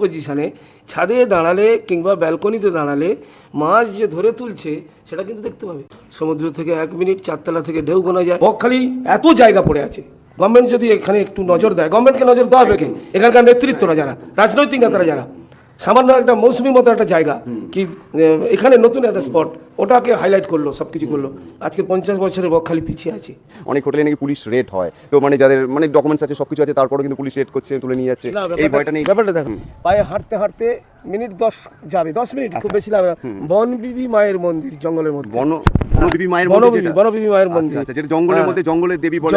পজিশনে ছাদে দাঁড়ালে কিংবা ব্যালকনিতে দাঁড়ালে মাছ যে ধরে তুলছে সেটা কিন্তু দেখতে পাবে। সমুদ্র থেকে 1 মিনিট 4 তলা থেকে ঢেউ গোনা যায়। বকখালি এত জায়গা পড়ে আছে, গভর্নমেন্ট যদি এখানে একটু নজর দেয়, গভর্নমেন্টকে নজর দেওয়া হবে কে? এখানকার নেতৃত্বরা যারা, রাজনৈতিক নেতারা যারা, সামান্য একটা মৌসুমী মতো একটা জায়গা কি এখানে নতুন একটা স্পট, ওটাকে হাইলাইট করলো, সব কিছু করলো। আজকে 50 বছরের বকখালি পিছিয়ে আছে। অনেক হোটেলে নাকি পুলিশ রেড হয়, তো মানে যাদের মানে ডকুমেন্টস আছে সবকিছু আছে তারপরেও কিন্তু পুলিশ রেড করছে, তুলে নিয়ে যাচ্ছে। এই ভয়টা নেই? ব্যাপারটা দেখুন, পায়ে হাঁটতে হাঁটতে মিনিট 10 যাবে, 10 মিনিট খুব বেশি লাগবে। বনবিবি মায়ের মন্দির জঙ্গলের মধ্যে, বনবিবি মায়ের বনবিবি মায়ের মন্দির, আচ্ছা, যেটা জঙ্গলের মধ্যে, জঙ্গলের দেবী বলে,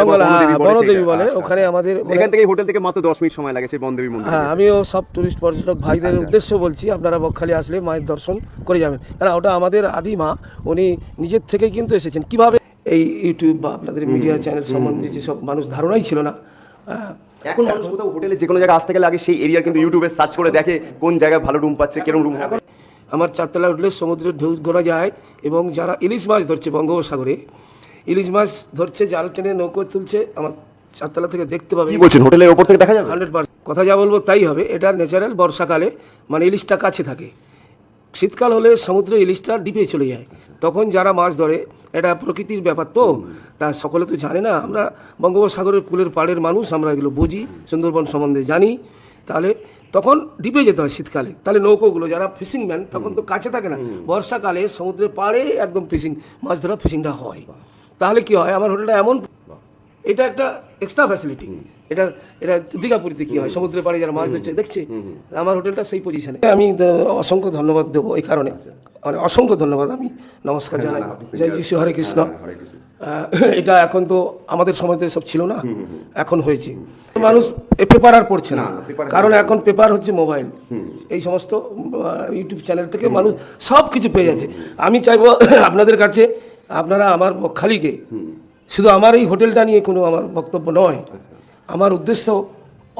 বনদেবী বলে। ওখানে আমাদের এখান থেকে হোটেল থেকে মাত্র 10 মিনিট সময় লাগে সেই বনদেবী মন্দির। হ্যাঁ, আমিও সব টুরিস্ট পর্যটক ভাইদের উদ্দেশ্য বলছি, আপনারা বকখালি আসলে মায়ের দর্শন করে যাবেন, কারণ ওটা আমাদের আদিমা, উনি নিজের থেকে কিন্তু এসেছেন। কিভাবে এই ইউটিউব বা আপনাদের মিডিয়া চ্যানেল সম্বন্ধে যেসব মানুষ ধারণাই ছিল না, এখন মানুষ কোথাও হোটেলে যে কোনো জায়গায় আসতে গেলে আগে সেই এরিয়ার কিন্তু ইউটিউবে সার্চ করে দেখে কোন জায়গায় ভালো রুম পাচ্ছে, কিরকম রুম। এখন আমার 4 তলা উঠলে সমুদ্রের ঢেউ গোনা যায়, এবং যারা ইলিশ মাছ ধরছে বঙ্গোপসাগরে, ইলিশ মাছ ধরছে, জাল টেনে নৌকো তুলছে, আমার 4 তলা থেকে দেখতে পাবে। কি বলছেন, হোটেলের উপর থেকে দেখা যাবে? 100% কথা যা বলবো তাই হবে। এটা ন্যাচারাল। বর্ষাকালে মানে ইলিশটা কাছে থাকে, শীতকাল হলে সমুদ্রে ইলিশটা ডিপে চলে যায়। তখন যারা মাছ ধরে, এটা প্রকৃতির ব্যাপার, তো তা সকলে তো জানে না। আমরা বঙ্গোপসাগরের কূলের পাড়ের মানুষ, আমরা এগুলো বুঝি, সুন্দরবন সম্বন্ধে জানি। তাহলে তখন ডিপে যেতে হয় শীতকালে। তাহলে নৌকোগুলো যারা ফিশিংম্যান, তখন তো কাছে থাকে না, বর্ষাকালে সমুদ্রের পাড়ে একদম মাছ ধরা ফিশিংটা হয়। তাহলে কি হয়, আমার হোটেলটা এমন, এটা একটা এক্সট্রা ফ্যাসিলিটি। এটা এটা দীঘাপুরীতে কি হয়, সমুদ্রের পাড়ে যারা মাছ ধরছে দেখছে, আমার হোটেলটা সেই পজিশনে। আমি অসংখ্য ধন্যবাদ দেবো এই কারণে, মানে অসংখ্য ধন্যবাদ। আমি নমস্কার জানাই, জয় যিশু, হরে কৃষ্ণ। এটা এখন তো আমাদের সময় তো সব ছিল না, এখন হয়েছে। মানুষ পেপার আর পড়ছে না, কারণ এখন পেপার হচ্ছে মোবাইল, এই সমস্ত ইউটিউব চ্যানেল থেকে মানুষ সব কিছু পেয়ে যাচ্ছে। আমি চাইবো আপনাদের কাছে, আপনারা আমার বকখালিকে, শুধু আমার এই হোটেলটা নিয়ে কোনো আমার বক্তব্য নয়, আমার উদ্দেশ্য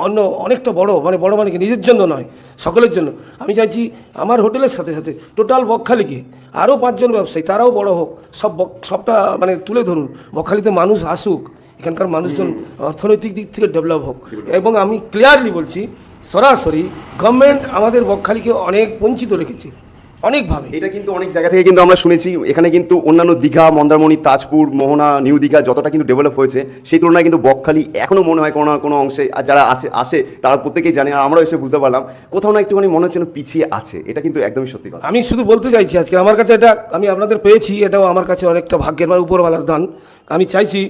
অন্য অনেকটা বড়, মানে বড় মানে কি নিজের জন্য নয়, সকলের জন্য। আমি চাইছি আমার হোটেলের সাথে সাথে টোটাল বকখালিকে আরও 5 জন ব্যবসায়ী, তারাও বড় হোক, সবটা মানে তুলে ধরুন। বকখালিতে মানুষ আসুক, এখানকার মানুষজন অর্থনৈতিক দিক থেকে ডেভেলপ হোক। এবং আমি ক্লিয়ারলি বলছি, সরাসরি গভর্নমেন্ট আমাদের বকখালিকে অনেক বঞ্চিত রেখেছে অনেকভাবে। এটা কিন্তু অনেক জায়গা থেকে কিন্তু আমরা শুনেছি, এখানে কিন্তু অন্যান্য দীঘা, মন্দারমণি, তাজপুর, মোহনা, নিউ দীঘা যতটা কিন্তু ডেভেলপ হয়েছে, সেই তুলনায় কিন্তু বকখালি এখনও মনে হয় কোনো না কোনো অংশে, আর যারা আসে তারা প্রত্যেকেই জানে, আর আমরাও এসে বুঝতে পারলাম কোথাও না একটুখানি মনে হচ্ছে পিছিয়ে আছে। এটা কিন্তু একদমই সত্যি কথা। আমি শুধু বলতে চাইছি, আজকে আমার কাছে এটা আমি আপনাদের পেয়েছি, এটাও আমার কাছে অনেকটা ভাগ্যের বা উপরওয়ালার দান। আমি চাইছি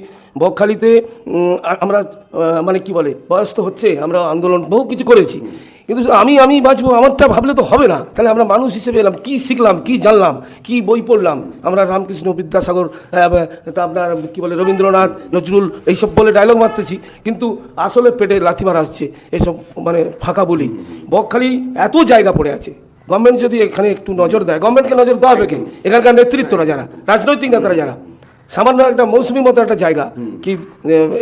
বকখালিতে আমরা মানে কি বলে, বয়স তো হচ্ছে, আমরা আন্দোলন বহু কিছু করেছি, কিন্তু আমি বাঁচবো আমারটা ভাবলে তো হবে না। তাহলে আমরা মানুষ হিসেবে এলাম, কি শিখলাম, কি জানলাম, কি বই পড়লাম আমরা, রামকৃষ্ণ, বিদ্যাসাগর, তা আপনার কি বলে রবীন্দ্রনাথ, নজরুল, এইসব বলে ডায়লগ মারতেছি, কিন্তু আসলে পেটে লাথি মারা হচ্ছে এইসব মানে ফাঁকা বলি। বকখালি এত জায়গা পড়ে আছে, গভর্নমেন্ট যদি এখানে একটু নজর দেয়, গভর্নমেন্টকে নজর দেওয়া হবে কে? এখানকার নেতৃত্বরা যারা, রাজনৈতিক নেতারা যারা, সামান্য একটা মৌসুমী মতো একটা জায়গা কি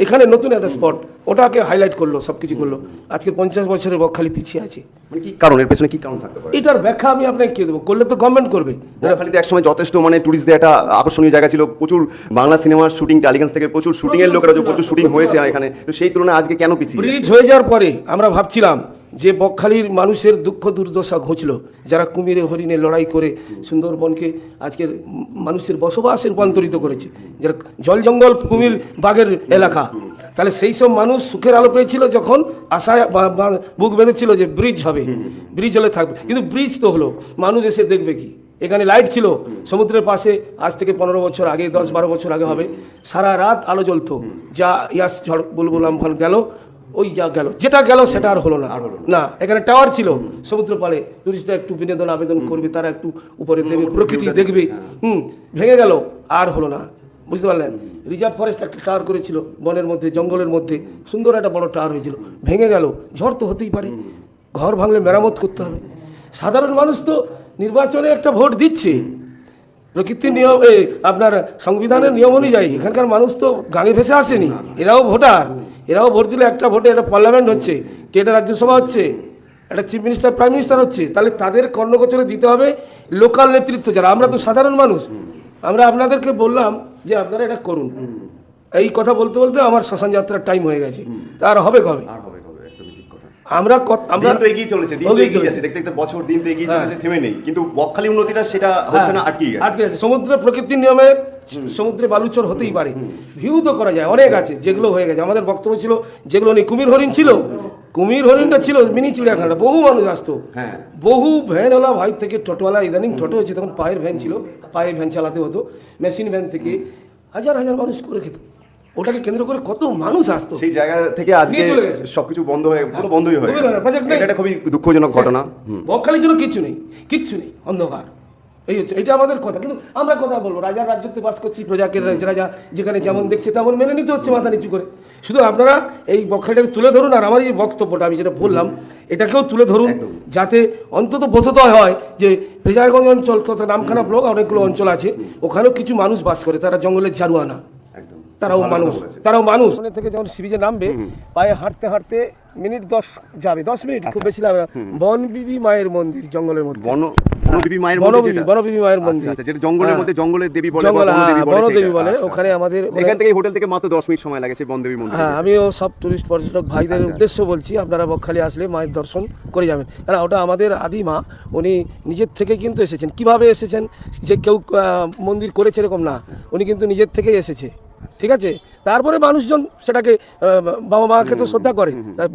এখানে নতুন একটা স্পট, ওটাকে হাইলাইট করলো, সব কিছু করলো। আজকে 50 বছরের বকখালি পিছিয়ে আছে। মানে কি কারণ, এর পেছনে কি কারণ থাকতে পারে? এটার ব্যাখ্যা আমি আপনাকে কি দেবো, করলে তো গভর্নমেন্ট করবে। বকখালিতে একসময় যথেষ্ট মানে টুরিস্টদের একটা আকর্ষণীয় জায়গা ছিল, প্রচুর বাংলা সিনেমার শুটিং, টালিগঞ্জ থেকে প্রচুর শুটিংয়ের লোকেরা প্রচুর শুটিং হয়েছে এখানে, তো সেই তুলনায় আজকে কেন পিছিয়ে? ব্রিজ হয়ে যাওয়ার পরে আমরা ভাবছিলাম যে বকখালির মানুষের দুঃখ দুর্দশা ঘুচলো, যারা কুমিরে হরিণে লড়াই করে সুন্দরবনকে আজকের মানুষের বসবাসে রূপান্তরিত করেছে, যারা জল জঙ্গল কুমির বাঘের এলাকা, তাহলে সেই সব মানুষ সুখের আলো পেয়েছিল যখন আশায় বুক বেঁধেছিল যে ব্রিজ হবে, ব্রিজ হলে থাকবে। কিন্তু ব্রিজ তো হলো, মানুষ এসে দেখবে কি? এখানে লাইট ছিল সমুদ্রের পাশে, আজ থেকে 15 বছর আগে, 10-12 বছর আগে হবে, সারা রাত আলো জ্বলতো। যা ইয়াস ঝড় বুলবুল আমফান গেল, ওই যা গেল, যেটা গেল সেটা আর হলো না। এখানে টাওয়ার ছিল সমুদ্র পাড়ে, টুরিস্টরা একটু বিনোদন আবেদন করবে, তারা একটু উপরে দেখবে, প্রকৃতি দেখবে, ভেঙে গেল, আর হলো না, বুঝতে পারলেন? রিজার্ভ ফরেস্ট একটা টাওয়ার করেছিল বনের মধ্যে, জঙ্গলের মধ্যে, সুন্দর একটা বড় টাওয়ার হয়েছিল, ভেঙে গেল। ঝড় তো হতেই পারে, ঘর ভাঙলে মেরামত করতে হবে। সাধারণ মানুষ তো নির্বাচনে একটা ভোট দিচ্ছে, প্রকৃতির নিয়ম, আপনার সংবিধানের নিয়ম অনুযায়ী। এখানকার মানুষ তো গাঙে ভেসে আসেনি, এরাও ভোটার, এরাও ভোট দিলে একটা ভোটে একটা পার্লামেন্ট হচ্ছে, কে একটা রাজ্যসভা হচ্ছে, একটা চিফ মিনিস্টার, প্রাইম মিনিস্টার হচ্ছে। তাহলে তাদের কর্ণগোচরে দিতে হবে লোকাল নেতৃত্ব যারা, আমরা তো সাধারণ মানুষ। আমরা আপনাদেরকে বললাম যে আপনারা এটা করুন, এই কথা বলতে বলতে আমার শ্মশান যাত্রার টাইম হয়ে গেছে, তা আর হবে কবে? দিন তো এগিয়ে চলেছে, দিন তো এগিয়ে যাচ্ছে, দেখতে দেখতে বছর দিন তো এগিয়ে চলেছে, থেমে নেই, কিন্তু বকখালি উন্নতিটা সেটা হচ্ছে না, আটকে গেছে। আটকে আছে। সমুদ্রের প্রকৃতির নিয়মে সমুদ্রে বালুচর হতেই পারে, ভিউ তো করা যায়, অনেক আছে যেগুলো হয়ে গেছে। আমাদের বক্তব্য ছিল যেগুলো নেই, কুমির হরিণ ছিল, কুমির হরিণটা ছিল মিনি চিড়িয়াখানাটা, বহু মানুষ আসতো, বহু ভ্যানওয়ালা ভাই থেকে টোটোওয়ালা, ইদানিং টোটো হচ্ছে, তখন পায়ের ভ্যান ছিল, পায়ের ভ্যান চালাতে হতো, মেশিন ভ্যান থেকে হাজার হাজার মানুষ করে খেত, ওটাকে কেন্দ্র করে কত মানুষ আসতো। সেই জায়গা থেকে আজকে নিয়ে চলে গেছে। সবকিছু বন্ধ হয়ে, পুরো বন্ধই হয়ে খুবই গেছে। ভালো, project নেই। এটা একটা খুবই দুঃখজনক ঘটনা। বকখালির জন্য কিচ্ছু নেই, কিচ্ছু নেই, অন্ধকার। এই হচ্ছে, এটা আমাদের কথা। কিন্তু আমরা কথা বলবো, রাজার রাজ্যতে বাস করছি, প্রজাকে রাজা যেখানে যেমন দেখছে তেমন মেনে নিতে হচ্ছে মাথা নিচু করে। শুধু আপনারা এই বকখালিটাকে তুলে ধরুন, আর আমার এই বক্তব্যটা আমি যেটা বললাম এটাকেও তুলে ধরুন, যাতে অন্তত বোধোদয় হয় যে ফ্রেজারগঞ্জ অঞ্চল তথা নামখানা ব্লক অনেকগুলো অঞ্চল আছে, ওখানেও কিছু মানুষ বাস করে, তারা জঙ্গলের জারুয়ানা, তারাও মানুষ, তারাও মানুষ। ওখানে থেকে যখন সিবিজে নামবে, পায়ে হাঁটতে হাঁটতে মিনিট 10 যাবে, 10 মিনিট খুব বেশি লাগবে না। বনবিবি মায়ের মন্দির জঙ্গলের মধ্যে, বনবিবি মায়ের মন্দির, বনবিবি মায়ের মন্দির, যেটা জঙ্গলের মধ্যে, জঙ্গলের দেবী বলে, বনদেবী বলে। ওখানে আমাদের এখান থেকে হোটেল থেকে মাত্র 10 মিনিট সময় লাগে সেই বনদেবী মন্দির। হ্যাঁ, আমিও সব টুরিস্ট পর্যটক ভাইদের উদ্দেশ্য বলছি, আপনারা বকখালি আসলে মায়ের দর্শন করে যাবেন, কারণ ওটা আমাদের আদিমা, উনি নিজের থেকে কিন্তু এসেছেন। কিভাবে এসেছেন, যে কেউ মন্দির করেছে এরকম না, উনি কিন্তু নিজের থেকেই এসেছে, ঠিক আছে। তারপরে মানুষজন সেটাকে বাবা মাকে তো শ্রদ্ধা করে,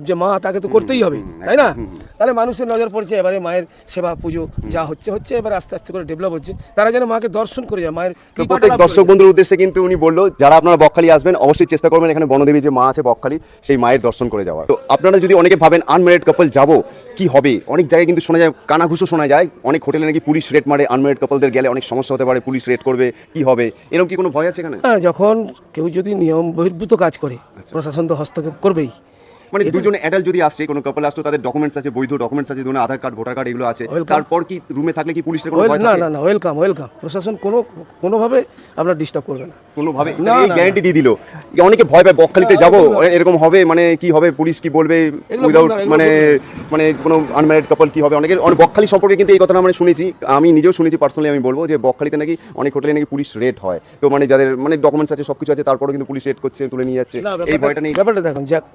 যে মা তাকে তো করতেই হবে, তাই না? তাহলে মানুষের নজর পড়ছে, এবারে মায়ের সেবা পুজো যা হচ্ছে এবার আস্তে আস্তে করে ডেভেলপ হচ্ছে, তারা যেন মাকে দর্শন করে যায়, মায়ের। তো প্রত্যেক দর্শক বন্ধুর উদ্দেশ্যে কিন্তু উনি বললো, যারা আপনারা বকখালি আসবেন অবশ্যই চেষ্টা করবেন এখানে বনদেবী যে মা আছে বকখালি, সেই মায়ের দর্শন করে যাওয়ার। তো আপনারা যদি অনেকে ভাবেন আনম্যারিড কাপল যাবো, কি হবে, অনেক জায়গায় কিন্তু শোনা যায়, কানাঘুষো শোনা যায়, অনেক হোটেলে নাকি পুলিশ রেড মারে, আনম্যারিড কাপলদের গেলে অনেক সমস্যা হতে পারে, পুলিশ রেড করবে, কি হবে, এরকম কি কোনো ভয় আছে এখানে? হ্যাঁ, যখন কেউ যদি নিয়ম বহির্ভূত কাজ করে, প্রশাসন তো হস্তক্ষেপ করবেই। মানে দুজনে অ্যাডাল্ট যদি আসছে, কোনো কাপল আসতো, তাদের ডকুমেন্টস আছে, বৈধ ডকুমেন্টস আছে, ধরুন আধার কার্ড, ভোটার কার্ড এগুলো আছে, তারপর কি রুমে থাকলে কি পুলিশের কোনো ভয় থাকে? না, ওয়েলকাম, প্রশাসন কোনোভাবে আপনার ডিস্টার্ব করবে না, কোনোভাবে। এই গ্যারান্টি দিয়ে দিল। অনেকে ভয় পায় বকখালিতে যাবো, এরকম হবে, মানে কি হবে, পুলিশ কি বলবে, উইদাউট মানে কোনো আনম্যারিড কাপল কি হবে। অনেকের বকখালি সম্পর্কে কিন্তু এই কথাটা মানে শুনেছি, আমি নিজেও শুনেছি, পার্সোনালি আমি বলবো যে বকখালিতে নাকি অনেক হোটেলে নাকি পুলিশ রেড হয়, তো মানে যাদের মানে ডকুমেন্টস আছে, সবকিছু আছে, তারপরেও কিন্তু পুলিশ রেড করছে, তুলে নিয়ে যাচ্ছে, এই ভয়টা নেই। ব্যাপারটা দেখুন, যাক,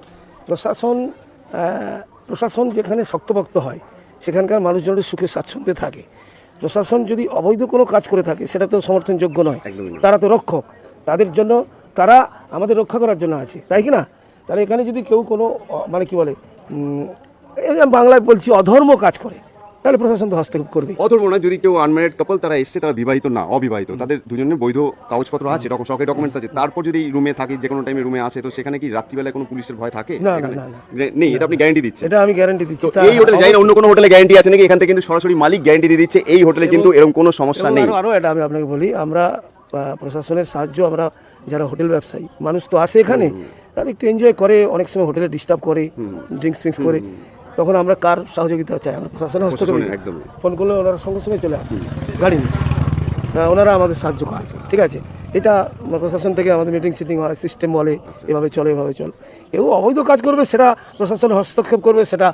প্রশাসন যেখানে শক্তপোক্ত হয় সেখানকার মানুষজনের সুখে স্বাচ্ছন্দ্যে থাকে। প্রশাসন যদি অবৈধ কোনো কাজ করে থাকে সেটা তো সমর্থনযোগ্য নয়, তারা তো রক্ষক, তাদের জন্য, তারা আমাদের রক্ষা করার জন্য আছে, তাই কি না? তাহলে এখানে যদি কেউ কোনো মানে কি বলে, বাংলায় বলছি, অধর্ম কাজ করে, তাহলে প্রশাসন তো হস্তক্ষেপ করবে। অধর্ম না, যদি কেউ আনম্যারিড কাপল তারা এসছে, তারা বিবাহিত না, অবিবাহিত, তাদের দুজনের বৈধ কাগজপত্র আছে, সরকারি ডকুমেন্টস আছে, তারপর যদি রুমে থাকে, যে কোনো টাইমে রুমে আসে, তো সেখানে কি রাত্রিবেলায় কোনো পুলিশের ভয় থাকে? না, নেই, এটা আপনি গ্যারান্টি দিচ্ছেন? এটা আমি গ্যারান্টি দিচ্ছি। এই হোটেলে যাই না, অন্য কোনো হোটেলে গ্যারান্টি আছে নাকি? এখান থেকে কিন্তু সরাসরি মালিক গ্যারান্টি দিয়ে দিচ্ছে, এই হোটেলে কিন্তু এরকম কোনো সমস্যা নেই। আরও এটা আমি আপনাকে বলি, আমরা প্রশাসনের সাহায্য, আমরা যারা হোটেল ব্যবসায়ী মানুষ তো আসে এখানে, তারা একটু এনজয় করে, অনেক সময় হোটেলে ডিস্টার্ব করে, ড্রিঙ্কস করে, তখন আমরা কার সহযোগিতা চাই? আমরা প্রশাসনের হস্তক্ষেপ, ফোন করলে ওনারা সঙ্গে সঙ্গে চলে আসবে গাড়ি নিয়ে, ওনারা আমাদের সাহায্য করে, ঠিক আছে। এটা প্রশাসন থেকে আমাদের মিটিং সিটিং হয়, সিস্টেম বলে এভাবে চলে, এভাবে চল। কেউ অবৈধ কাজ করবে, সেটা প্রশাসন হস্তক্ষেপ করবে, সেটা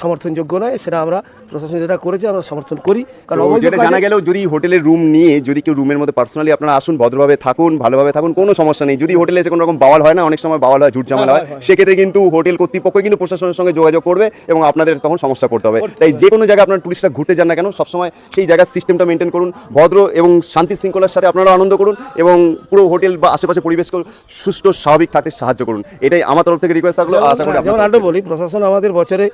সমর্থনযোগ্য নয়, সেটা আমরা প্রশাসন যেটা করেছে আমরা সমর্থন করি। কারণ যেটা জানা গেল, যদি হোটেলের রুম নিয়ে যদি কেউ রুমের মধ্যে পার্সোনালি আপনারা আসুন, ভদ্রভাবে থাকুন, ভালোভাবে থাকুন, কোনো সমস্যা নেই। যদি হোটেলে এসে কোনো রকম বাওয়াল হয় না, অনেক সময় বাওয়াল হয়, ঝুট ঝামেলা হয়, সেক্ষেত্রে কিন্তু হোটেল কর্তৃপক্ষ কিন্তু প্রশাসনের সঙ্গে যোগাযোগ করবে এবং আপনাদের তখন সমস্যা করতে হবে। তাই যে কোনো জায়গায় আপনার টুরিস্টরা ঘুরতে যান না কেন, সবসময় সেই জায়গার সিস্টেমটা মেনটেন করুন, ভদ্র এবং শান্তি শৃঙ্খলার সাথে আপনারা আনন্দ করুন, এবং পুরো হোটেল বা আশেপাশে পরিবেশকে সুষ্ঠু স্বাভাবিক থাকতে সাহায্য করুন। এটাই আমার তরফ থেকে রিকোয়েস্ট থাকলো। আশা করি যেমন আরও বলি, প্রশাসন আমাদের বছরে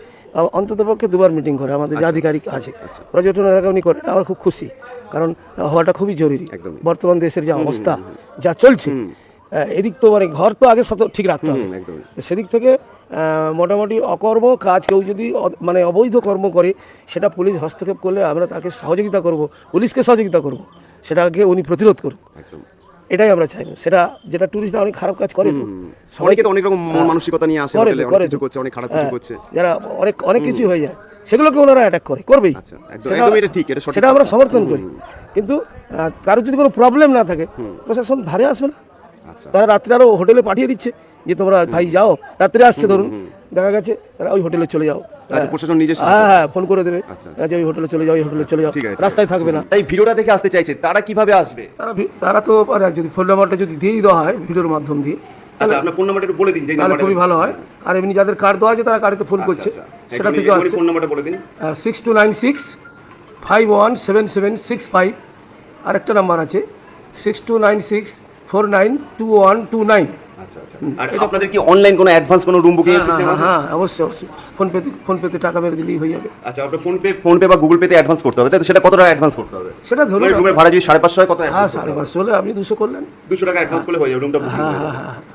অন্ততপক্ষে 2বার মিটিং করে, আমাদের যে আধিকারিক আছে পর্যটন এলাকা উনি করে, আমরা খুব খুশি, কারণ হওয়াটা খুবই জরুরি। বর্তমান দেশের যা অবস্থা যা চলছে, এদিক তো মানে ঘর তো আগে ঠিক রাখতে হবে, সেদিক থেকে মোটামুটি অকর্ম কাজ কেউ যদি মানে অবৈধ কর্ম করে, সেটা পুলিশ হস্তক্ষেপ করলে আমরা তাকে সহযোগিতা করব, পুলিশকে সহযোগিতা করব, সেটাকে উনি প্রতিরোধ করুন, এটাই আমরা চাইবো। সেটা যেটা টুরিস্টরা অনেক খারাপ কাজ করে, তো অনেকে তো অনেক রকম মানসিকতা নিয়ে আসে, অনেক কিছু করছে, অনেক খারাপ কিছু করছে, যারা অনেক কিছু হয়ে যায়, সেগুলোকে ওনারা অ্যাটাক করবেই, সেটা আমরা সমর্থন করি। কিন্তু কারোর যদি কোনো প্রবলেম না থাকে, প্রশাসন ধারে আসবে না, তারা রাত্রে আরও হোটেলে পাঠিয়ে দিচ্ছে যে তোমরা ভাই যাও, রাত্রে আসছে, ধরুন দেখা গেছে তারা ওই হোটেলে চলে যাও, প্রশাসন নিজে ফোন করে দেবে যে ওই হোটেলে চলে যাও, ওই হোটেলে চলে যাও, রাস্তায় থাকবে না। তাই ভিডিওটা দেখে আসতে চাইছে, তারা কিভাবে আসবে? তারা তো যদি ফোন নাম্বারটা যদি দিয়েই দেওয়া হয় ভিডিওর মাধ্যম দিয়ে, আচ্ছা আপনার ফোন নাম্বারটা একটু বলে দিন যে তাহলে নাম্বারটা খুবই ভালো হয়। আর এমনি যাদের কার্ড দেওয়া আছে তারা কার্ডেতে ফোন করছে, সেটা থেকে আসছে। ফোন নাম্বারটা বলে দিন। 6296-517765। আরেকটা নাম্বার আছে 6296-492129। আচ্ছা আচ্ছা। আর আপনাদের কি অনলাইন কোনো অ্যাডভান্স কোনো রুম বুকিং এর সিস্টেম আছে? হ্যাঁ অবশ্যই অবশ্যই, ফোনপেতে টাকা মেরে দিলেই হয়ে যাবে। আচ্ছা আপনার ফোনপে বা গুগল পেতে অ্যাডভান্স করতে হবে, তাই তো? সেটা কত টাকা অ্যাডভান্স করতে হবে? সেটা ধরুন রুমের ভাড়া যদি 550 হয় কত হ্যাঁ অ্যাডভান্স? 550 হলে আপনি 200 করলেন। 200 টাকা অ্যাডভান্স করলে হয়ে যাবে রুমটা বুকিং হয়ে যাবে।